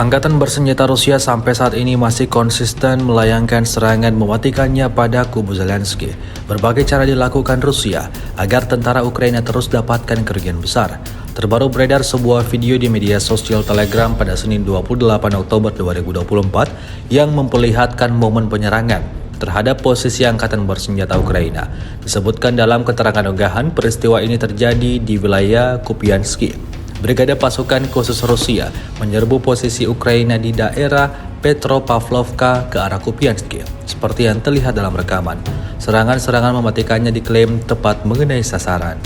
Angkatan bersenjata Rusia sampai saat ini masih konsisten melayangkan serangan mematikannya pada kubu Zelensky. Berbagai cara dilakukan Rusia agar tentara Ukraina terus dapatkan kerugian besar. Terbaru beredar sebuah video di media sosial Telegram pada Senin 28 Oktober 2024 yang memperlihatkan momen penyerangan terhadap posisi Angkatan bersenjata Ukraina. Disebutkan dalam keterangan unggahan, peristiwa ini terjadi di wilayah Kupianski. Brigade pasukan khusus Rusia menyerbu posisi Ukraina di daerah Petropavlovka ke arah Kupianski, seperti yang terlihat dalam rekaman. Serangan-serangan mematikannya diklaim tepat mengenai sasaran.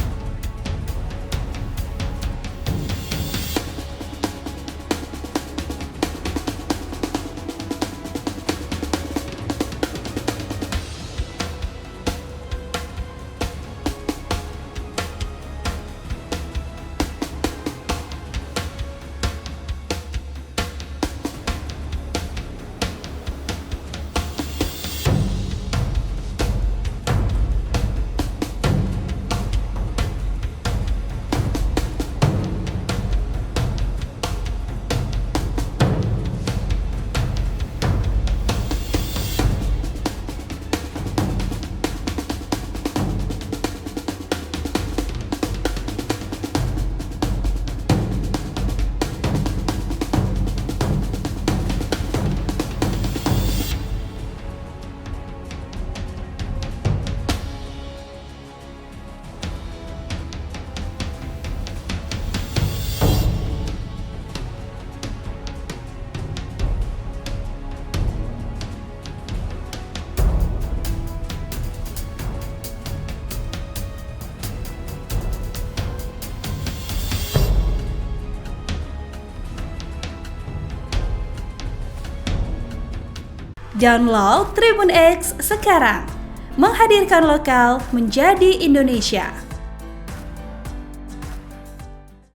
Download Tribun X sekarang, menghadirkan lokal menjadi Indonesia.